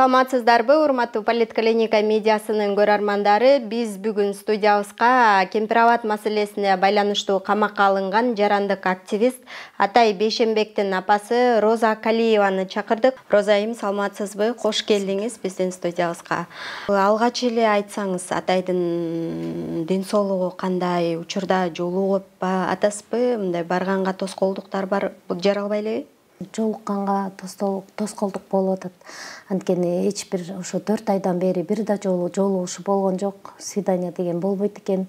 Саламатсыздарбы, урматтуу Политклиника медиасынын көрөрмандары. Биз бүгүн студиябызга кемпир-абад маселесине байланыштуу камакка алынган жарандык активист Атай Бейшенбектин апасы Роза Калиеваны чакырдык. Роза айым, саламатсызбы? Кош келдиңиз биздин студиябызга. Алгач эле айтсаңыз, Атайдын ден соолугу кандай, учурда жолугуппу, атасызбы? Мындай барганга тоскоолдуктар бар, жаралбай элеби? Жолукканга тоскоолдук болуп атат. Анткени эч бир ошо 4 айдан бери бир да жолугушу болгон жок. Свидание деген болбойт экен,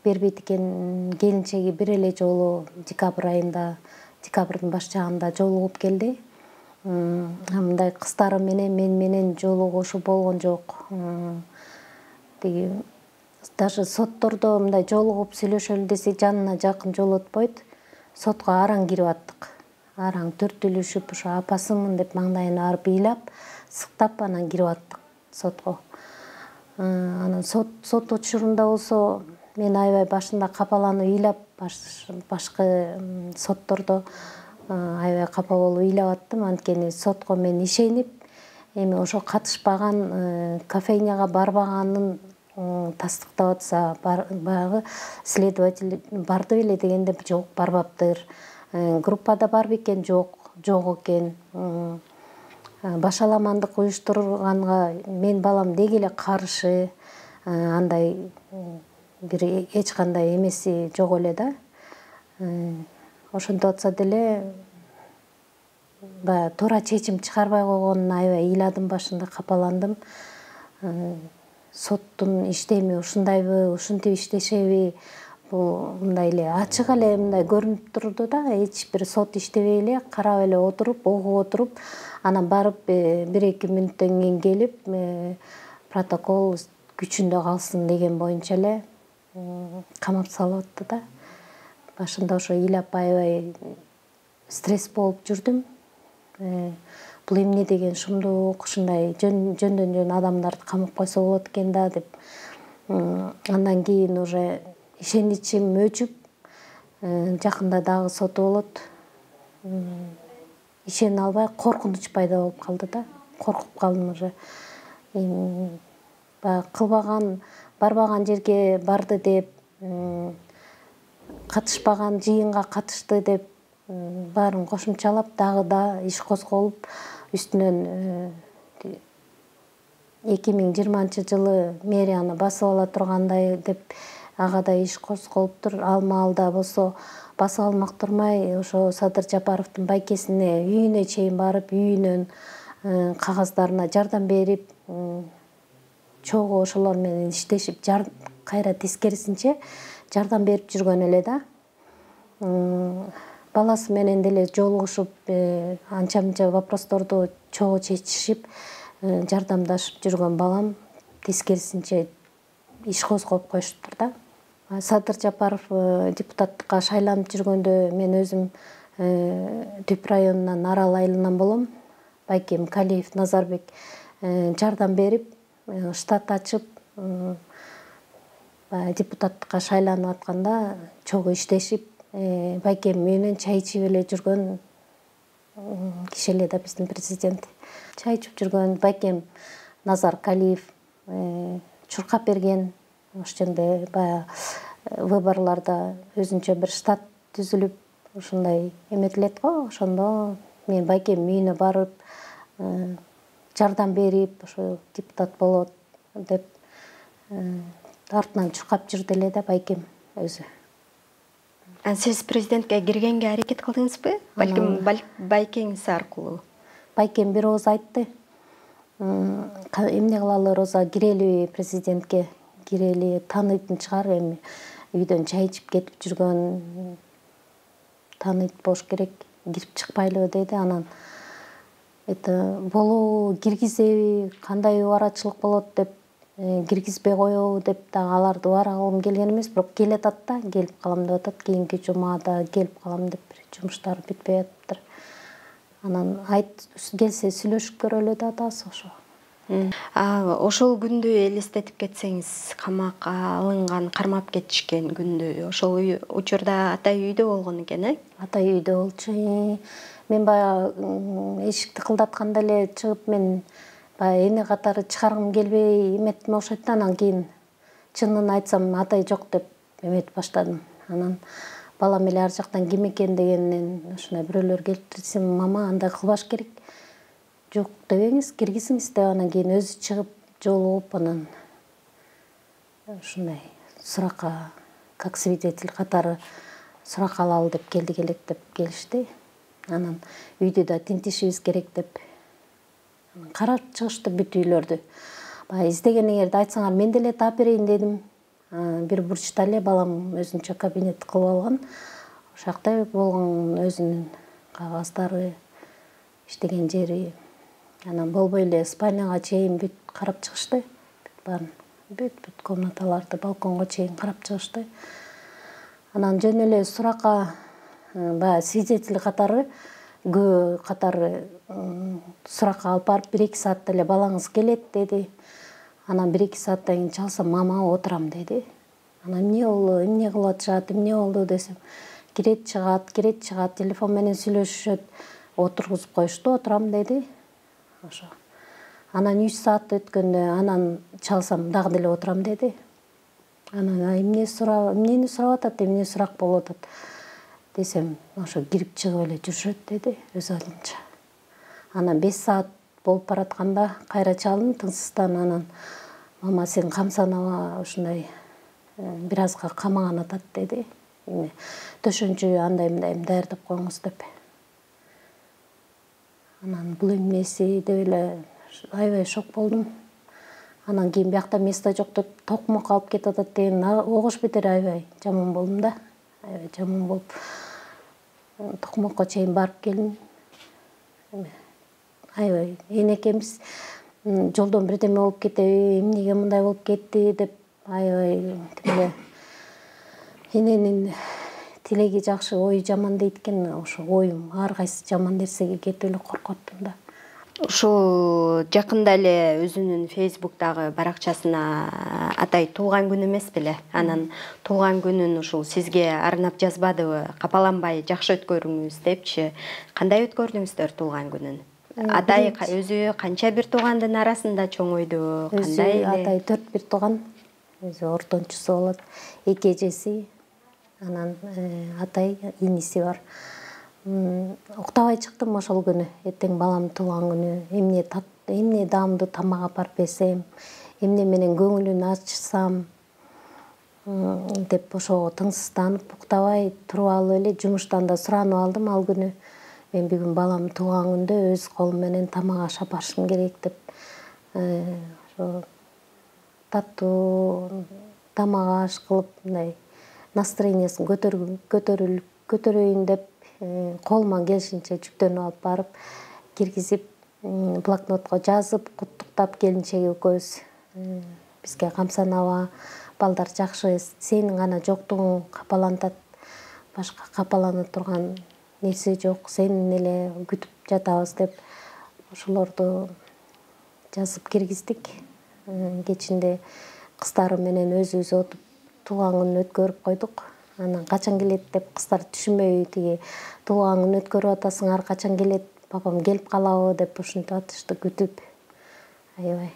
бербейт экен. Келинчеги бир эле жолу декабрь айында, декабрдын баш жагында жолугуп келди. Мындай кыздары менен мен менен жолугушу болгон жок. Тиги даже соттордо мындай жолугуп сүйлөшөлү десе жанына жакын жолотпойт. Сотко араң кирип аттык. Араң төртүлүшүп, ошо апасымын деп маңдайына барып ыйлап, сыктап анан кирип аттык сотко. Анан сот учурунда болсо мен аябай башында капаланып ыйлап, башкы соттордо аябай капа болуп ыйлап аттым. Анткени сотко мен ишенип, эми ошо катышпаган, кофейняга барбаганын тастыктап атса, баягы следователь барды беле дегенде жок, барбаптыр. Группада бар бекен, жок экен. Башаламандык уюштурганга мен балам деги эле каршы, андай бир эч кандай эмеси жок эле да. Ошентип атса деле баягы туура чечим чыгарбай койгонуна аябай ыйладым, башында капаландым. Соттун иштеми ушундайбы, ушинтип иштешеби? Бул мындай эле ачык эле мындай көрүнүп турду да, эч бир сот иштебей эле карап эле отуруп, угуп отуруп, анан барып 1-2 мүнөттөн кийин келип, протокол күчүндө калсын деген боюнча эле камап салып атты да. Башында ошо ыйлап аябай стресс болуп жүрдүм. Бул эмне деген шумдук, ушундай жөндөн адамдарды камап койсо болот экен да деп. Андан кийин уже ишеничим өчүп, жакында дагы соту болот. Ишене албай коркунуч пайда болуп калды да. Коркуп калдым уже. Баягы кылбаган, барбаган жерге барды деп, катышпаган жыйынга катышты деп баарын кошумчалап, дагы да иш козголуп, үстүнөн 2020-жылы мэрияны басып ала тургандай деп ага да иш козголуптур. Ал маалда болсо басып алмак турмай, ошо Садыр Жапаровдун байкесине үйүнө чейин барып, үйүнөн кагаздарына жардам берип, чогуу ошолор менен иштешип, кайра тескерисинче жардам берип жүргөн эле да. Баласы менен деле жолугушуп, анча-мынча вопросторду чогуу чечишип, жардамдашып жүргөн балам тескерисинче иш козгоп коюшуптур да. Садыр Жапаров депутаттыкка шайланып жүргөндө мен өзүм Түп районунан Арал айылынан болом. Байкем Калиев Назарбек жардам берип, штат ачып, депутаттыкка шайланып атканда чогуу иштешип, байкем менен чай ичип эле жүргөн киши эле да биздин президент. Чай ичип жүргөн байкем Назар Калиев чуркап берген. Ошондо баягы выборларда өзүнчө бир штат түзүлүп, ушундай эметилет го. Ошондо мен байкем үйүнө барып, жардам берип, ошо депутат болот деп артынан чуркап жүрдү эле да байкем өзү. Сиз президентке киргенге аракет кылдыңызбы? Балким байкеңиз аркылуу. Байкем бир ооз айтты. Эмне кылалы, Роза, кирели президентке, кирели, тааныйтын чыгар, эми үйдөн чай ичип кетип жүргөн, тааныйт болуш керек, кирип чыкпайлыбы деди. Анан болобу, киргизеби, кандай убарачылык болот деп, киргизбей коебу деп дагы аларды убара кылгым келген эмес, бирок келатат да, келип калам деп атат, кийинки жумада келип калам деп, жумуштары бүтпөй атыптыр. Анан келсе сүйлөшүп көрөлү да атасы ошо. Ошол күндү элестетип кетсеңиз, камакка алынган, кармап кетишкен күндү, ошол учурда Атай үйдө болгон экен, Атай үйдө болчу. Мен баягы эшикти кылдатканда эле чыгып, мен баягы эне катары чыгаргым келбей эметиме окшойт да, анан кийин чынын айтсам атай жок деп эметип баштадым. Анан балам эле ар жактан ким экен дегеннен ушундай бирөөлөр келип мама андай кылбаш керек. Жок дебеңиз, киргизиңиз деп анан кийин өзү чыгып жолугуп анан ушундай суракка как свидетель катары сурак алалы деп келдик элек деп келишти. Анан үйдү да тинтишибиз керек деп карап чыгышты бүт үйлөрдү. Баягы издегениңерди айтсаңар мен деле таап берейин дедим. Бир бурчта эле балам өзүнчө кабинет кылып алган. Ошакта болгон өзүнүн кагаздары, иштеген жери. Анан болбой эле спальняга чейин бүт карап чыгышты. Баарын бүт комнаталарды балконго чейин карап чыгышты. Анан жөн эле суракка баягы свидетель катары күбө катары суракка алып барып 1-2 саатта эле балаңыз келет деди. Анан 1-2 сааттан кийин чалсам мама отурам деди. Анан эмне болду, эмне кылып атышат, эмне болду десем, кирет чыгат, телефон менен сүйлөшүшөт, отургузуп коюшту, отурам деди. Ошо. Анан 3 саат өткөндө анан чалсам дагы деле отурам деди. Анан эмнени сурап атат, эмне сурак болуп атат десем, ошо кирип чыгып эле жүрүшөт деди өз алынча. Анан 5 саат болуп баратканда кайра чалдым тынчсыздан. Анан мама сен камсанаба ушундай бир азга камаган атат деди. Төшөнчү андай мындай даярдап коюңуз деп. Анан бул эмнеси деп эле аябай шок болдум. Анан кийин биякта место жок деп токмок алып кетип атат деген огуш бетер аябай жаман болдум да. Аябай жаман болуп токмокко чейин барып келдим. Аябай энекемиз жолдон бирдеме болуп кетеби, эмнеге мындай болуп кетти деп аябай тимеле эненин тилеги жакшы, ою жаман дейт экен. Ошо оюм ар кайсы жаман нерсеге кетип эле коркоттум да. Ушул жакында эле өзүнүн Facebook'тагы баракчасына атай туулган күнү эмес беле? Анан туулган күнүн ушул сизге арнап жазбадыбы? Капаланбай жакшы өткөрүңүз депчи. Кандай өткөрдүңүздөр туулган күнүн? Атай өзү канча бир туугандын арасында чоңойду? Кандай эле? Атай 4 бир тууган. Өзү ортончусу болот. 2 эжеси, анан атай иниси бар. Уктабай чыктым ошол күнү. Эртең балам туулган күнү. Эмне даамдуу тамак апарып берсем, эмне менен көңүлүн ачсам деп ошого тынчсызданып, уктабай туруп алып эле жумуштан да суранып алдым ал күнү. Мен бүгүн балам туулган күндө өз колум менен тамак аш апарышым керек деп. Ошо таттуу тамак аш кылып, мындай настроениясын көтөрөйүн деп колуман келишинче жүктөнүп алып барып, киргизип, блокнотко жазып, куттуктап келинчеги экөөбүз бизге камсанаба, балдар жакшы, сенин гана жоктугуң капалантат, башка капалана турган нерсе жок, сени эле күтүп жатабыз деп ошолорду жазып киргиздик. Кечинде кыздары менен өзүбүз отуп туулган күнүн өткөрүп койдук. Анан качан келет деп кыздар түшүнбөй тиги туулган күн өткөрүп атасыңар, качан келет, папам келип калабы деп ушинтип атышты күтүп. Аябай.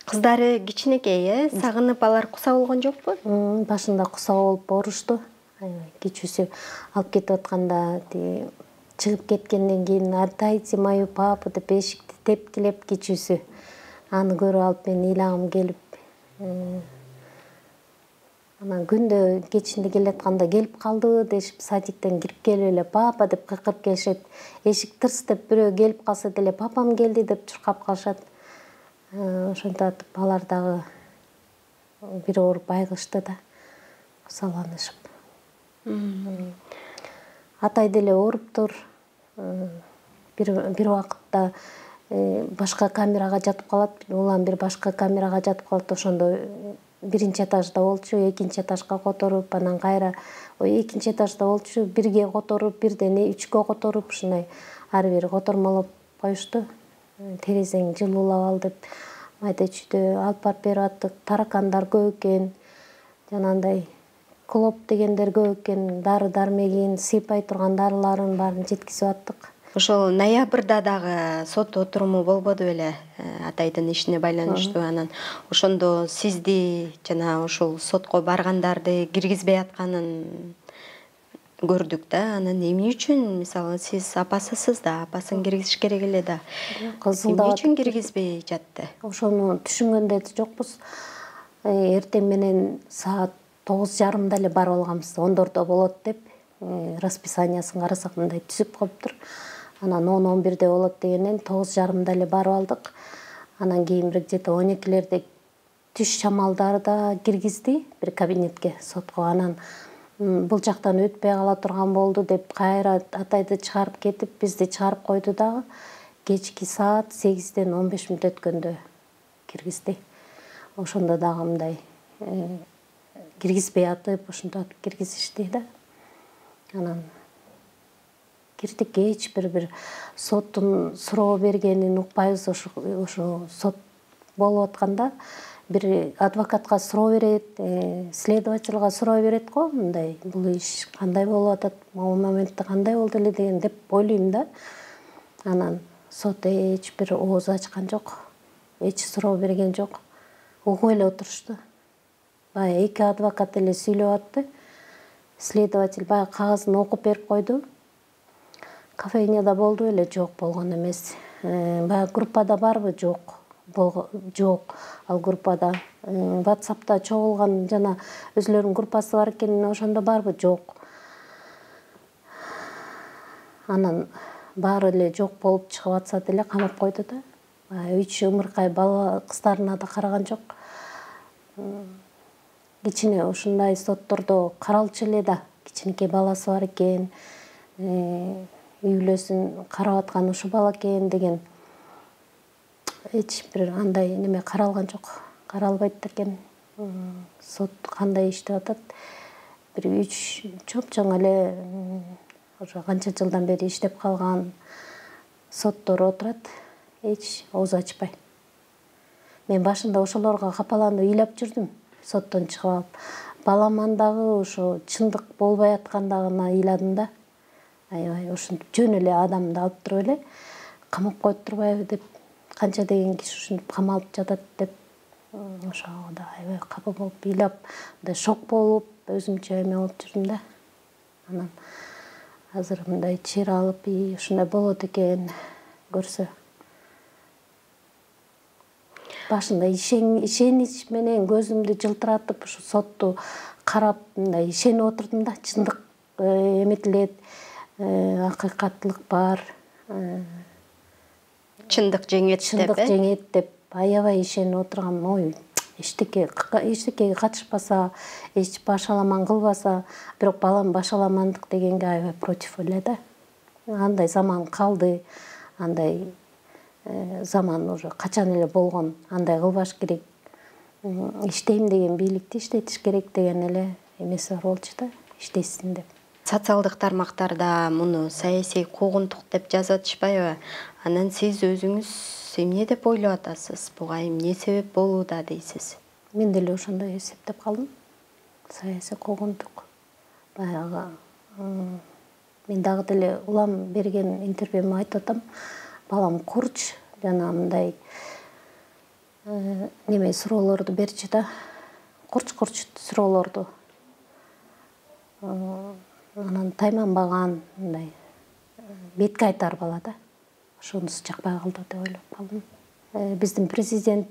Кыздары кичинекей, сагынып алар куса болгон жокпу? Башында куса болуп оорушту. Аябай кичүүсү алып кетип атканда тиги чыгып кеткенден кийин "Отдайте мою папу" деп эшикти тепкилеп кичүүсү. Аны көрүп алып мен ыйлагым келип, анан күндө кечинде келатканда келип калды дешип, садиктен кирип келип эле "Папа" деп кыйкырып келишет. Эшик тырс деп бирөө келип калса деле "Папам келди" деп чуркап калышат. Ошентип атып алар дагы бир ооруп айыгышты да, кусаланышып. Атай деле ооруптур. Бир убакытта башка камерага жатып калат. Улам бир башка камерага жатып калат. Ошондо биринчи этажда болчу, экинчи этажга которуп, анан кайра экинчи этажда болчу, бирге которуп, бирден 3гө которуп, ушундай ар бир котормолоп коюшту. Терезең жылуулап ал деп майда чүйдө алып барып берип аттык. Таракандар көп экен. Жанагындай клоп дегендер көп экен. Дары-дармегин, сыйпай турган дарыларын баарын жеткизип аттык. Ошол ноябрда дагы сот отуруму болбоду беле атайдын ишине байланыштуу. Анан ошондо сизди жана ошол сотко баргандарды киргизбей атканын көрдүк да. Анан эмне үчүн, мисалы, сиз апасысыз да, апасын киргизиш керек эле да. Эмне үчүн киргизбей жатты? Ошону түшүнгөндө жокпуз. Эртең менен саат 9:30 эле барып алганбыз. 10дордо болот деп расписаниясын карасак мындай түзүп коюптур. Анан 10-11де болот дегенден 9:30 эле барып алдык. Анан кийин бир где-то 12лерде түш шамалдарда киргизди бир кабинетке сотко. Анан бул жактан өтпөй кала турган болду деп кайра атайды чыгарып кетип, бизди чыгарып койду дагы. Кечки саат 8ден 15 мүнөт өткөндө киргизди. Ошондо дагы мындай киргизбей атып, ошондо киргизишти да. Анан кирдик, эч бир соттун суроо бергенин укпайбыз. Ошо сот болуп атканда бир адвокатка суроо берет, следовательга суроо берет го, мындай бул иш кандай болуп атат, могу моментте кандай болду эле деген деп ойлойм да. Анан сот эч бир ооз ачкан жок, эч суроо берген жок. Угуп эле отурушту. Баягы эки адвокат эле сүйлөп атты. Следователь баягы кагазын окуп берип койду. Кафейняда болду эле? Жок, болгон эмес. Баягы группада барбы? Жок. Жок. Ал группада WhatsApp'та чогулган жана өзүлөрүнүн группасы бар экен, ошондо барбы? Жок. Анан баары эле жок болуп чыгып атса деле камап койду да. 3 ымыркай бала кыздарына да караган жок. Кичине ушундай соттордо каралчу эле да. Кичинекей баласы бар экен, үй бүлөсүн карап аткан ушу бала экен деген эч бир андай неме каралган жок. Каралбайт экен. Сот кандай иштеп атат? Бир 3 чоң эле ошо канча жылдан бери иштеп калган соттор отурат. Эч ооз ачпай. Мен башында ошолорго капаланып ыйлап жүрдүм, соттон чыгып алып. Баламан дагы ошо чындык болбой аткандыгына ыйладым да. Аябай ушинтип жөн эле адамды алып туруп эле камап коюп турбайбы деп, канча деген киши ушинтип камалып жатат деп, ошого да аябай капа болуп, ыйлап, мындай шок болуп, өзүмчө эме болуп жүрдүм да. Анан азыр мындай чир алып, ушундай болот экен көрсө. Башында ишенич менен көзүмдү жылтыратып, ушу сотту карап, мындай ишенип отурдум да. Чындык эметилет, акыйкаттылык бар. Чындык жеңет деп. Чындык жеңет деп аябай ишенип отургам. Ой, эчтекеге катышпаса, эч башаламан кылбаса, бирок балам башаламандык дегенге аябай против эле да. Андай заман калды, андай заман уже качан эле болгон, андай кылбаш керек. Иштейм деген бийликти иштетиш керек деген эле эмеси бар болчу да, иштесин деп. Социалдык тармактарда муну саясий куугунтук деп жазып атышпайбы? Анан сиз өзүңүз эмне деп ойлоп атасыз? Буга эмне себеп болууда дейсиз? Мен деле ошондой эсептеп калдым. Саясий куугунтук. Баягы мен дагы деле улам берген интервьюмда айтып атам. Балам курч, жана мындай неме суроолорду берчи да. Курч суроолорду. Анан тайманбаган, мындай бетке айтар бала да. Ошонусу жакпай калды деп ойлоп калдым. Биздин президент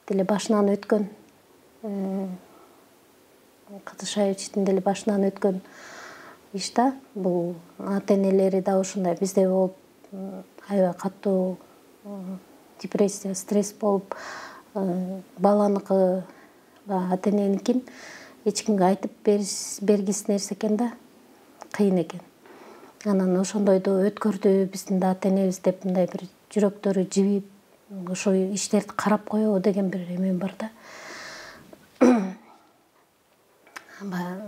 деле башынан өткөн, Кадышаевичтин деле башынан өткөн иш да. Бул ата-энелери да ушундай бизде болуп, аябай катуу депрессия, стресс болуп, баланыкы, ата-эненикин эч кимге айтып бергисиз нерсе экен да, кыйын экен. Анан ошондойду өткөрдү биздин да ата-энебиз деп мындай бир жүрөктөрү жибип, ошо иштерди карап коебу деген бир эме бар да.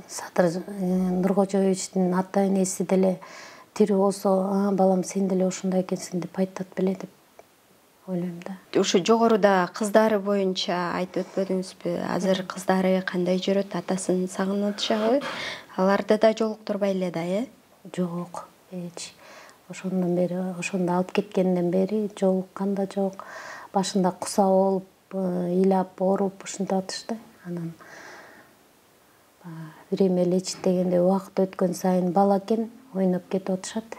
Садыр Нуркожоевичтин ата-энеси деле тирүү болсо, балам сен деле ушундай экенсиң деп айтат беле деп ойлойм да. Ушу жогоруда кыздары боюнча айтып өтпөдүңүзбү? Азыр кыздары кандай жүрөт? Атасын сагынып атышабы? Аларды да жолуктурбай эле да, Жок, эч. ошондон бери ошондо алып кеткенден бери жолуккан да жок. Башында куса болуп, ыйлап, ооруп ушинтип атышты. Анан время лечить дегенде убакыт өткөн сайын бала экен, ойноп кетип атышат.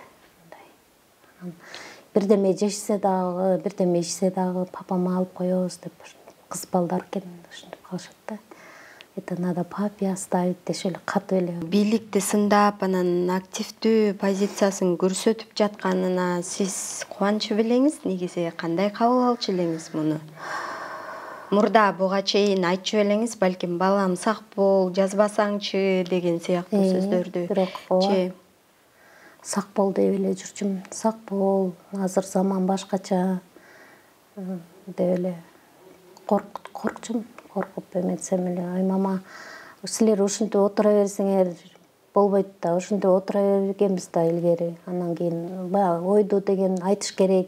Бирдеме жешсе дагы, бирдеме ичсе дагы папама алып коебуз деп кыз балдар экен ушинтип калышат да. Это надо папе оставить дешип эле катып эле. Бийликти сындап, анан активдүү позициясын көрсөтүп жатканына сиз кубанчу белеңиз? Негизи кандай кабыл алчу элеңиз муну? Мурда буга чейин айтчу белеңиз, балким балам сак бол, жазбасаңчы деген сыяктуу сөздөрдү. Бирок сак бол деп эле жүрчүм. Сак бол, азыр заман башкача деп эле коркчумун. Коркуп эметсем эле, ай мама, силер ушинтип отура берсеңер болбойт да, ушинтип отура бергенбиз да илгери. Андан кийин баягы ойду деген айтыш керек.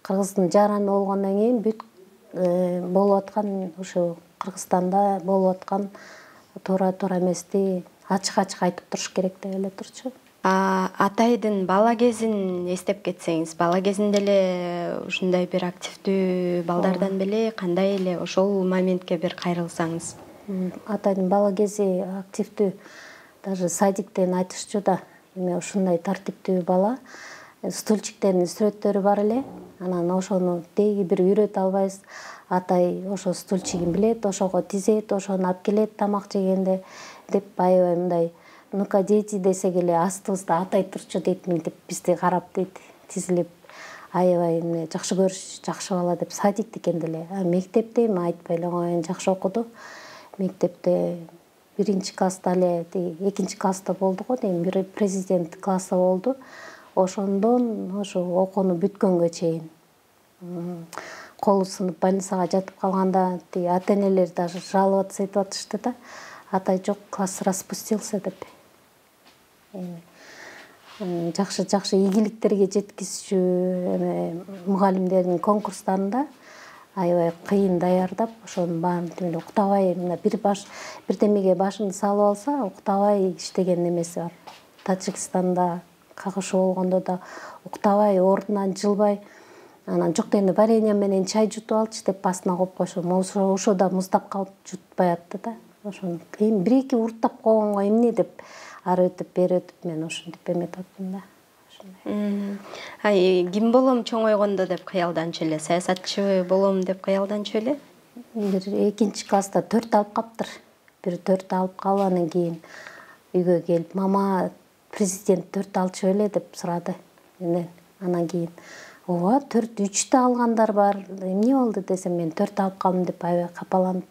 Кыргыздын жараны болгондон кийин бүт болуп аткан ушу Кыргызстанда болуп аткан туура эмести ачык айтып туруш керек деп эле турчу. Атайдын бала кезин эстеп кетсеңиз, бала кезинде эле ушундай бир активдүү балдардан беле кандай эле ошол моментке бир кайрылсаңыз? Атайдын бала кези активдүү, даже садиктен айтышчу да, эме ушундай тартиптүү бала. Стульчиктердин сүрөттөрү бар эле. Анан ошону деги бир үйрөтө албайбыз. Атай ошо стульчигин билет, ошого тизет, ошону алып келет тамак жегенде деп аябай мындай ну-ка дети десек эле астыбызда атай турчу дейт, мынтип бизди карап дейт, тизилип аябай жакшы көрүш, жакшы бала деп садикте экен деле. Мектепте эми айтпай эле коеюн, жакшы окуду. Мектепте 1-класста эле, 2-класста болду го дейм, бир президент классы болду. Ошондон ошо окууну бүткөнгө чейин колу сынып больницага жатып калганда ата-энелер даже жаловаться этип атышты да. Атай жок, класс распустился деп. Жакшы ийгиликтерге жеткизчү мугалимдердин конкурстарында аябай кыйын даярдап, ошонун баарын уктабай, бирдемеге башын салып алса, уктабай иштеген немеси бар. Тажикстанда кагышы болгондо да уктабай, ордунан жылбай, анан жок дегенде варенье менен чай жутуп алчы деп астына коюп койсо, ошо да муздап калып жутпай атты да. Ошону эми 1-2 урттап койгонго эмне деп ары өтүп бери өтүп мен ушинтип эметип аттым да. Ким болом чоңойгондо деп кыялданчу эле, саясатчы болом деп кыялданчу эле? Бир 2-класста 4 алып каптыр. Бир 4 алып калып анан кийин үйгө келип, мама, президент 4 алчу беле деп сурады менден. Анан кийин, ооба 4, 3 да алгандар бар. Эмне болду десем, мен 4 алып калдым деп аябай капаланып,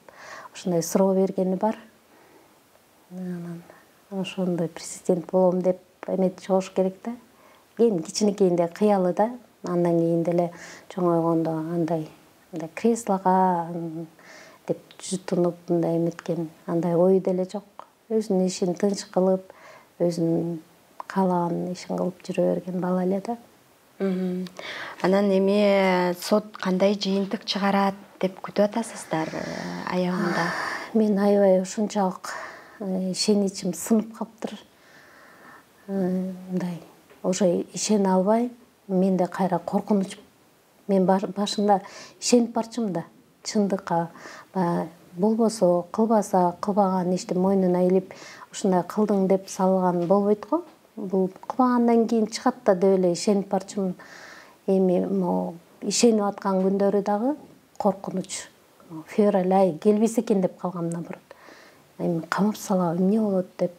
ошондой суроо бергени бар. Анан ошондой президент болом деп эметип чыгыш керек да. Кийин кичинекейинде кыялы да. Андан кийин деле чоңойгондо андай креслога деп жутунуп мындай эметкен, андай ой деле жок. Өзүнүн ишин тынч кылып, өзүнүн каалаган ишин кылып жүрө берген бала эле да. Анан эми сот кандай жыйынтык чыгарат деп күтүп атасыздар аягында? Мен аябай ушунчалык ишеничим сынып калыптыр. Мындай уже ишене албай, менде кайра коркунуч. Мен башында ишенип барчумун да, чындыкка. Болбосо, кылбаса, кылбаган ишти мойнуна илип, ушундай кылдың деп салган болбойт го. Бул кылбагандан кийин чыгат да деп эле ишенип барчумун. Эми ишенип аткан күндөрү дагы коркунуч. Февраль ай келбесе экен деп калгам наоборот. Эми камап салабы, эмне болот деп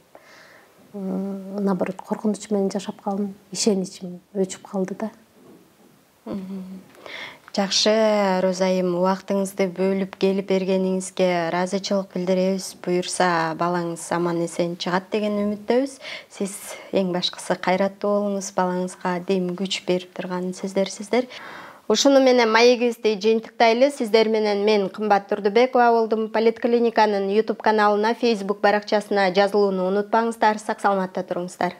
наоборот коркунуч менен жашап калдым. Ишеничим өчүп калды да. Жакшы, Роза айым, убактыңызды бөлүп келип бергениңизге ыраазычылык билдиребиз. Буюрса, балаңыз аман эсен чыгат деген үмүттөбүз. Сиз эң башкысы кайраттуу болуңуз, балаңызга дем күч берип турган сөздөрсүздөр. Ушуну менен маегибизди жыйынтыктайлы. Сиздер менен мен Кымбат Турдубекова болдум. Политклиниканын YouTube каналына, Facebook баракчасына жазылууну унутпаңыздар. Сак саламатта туруңуздар.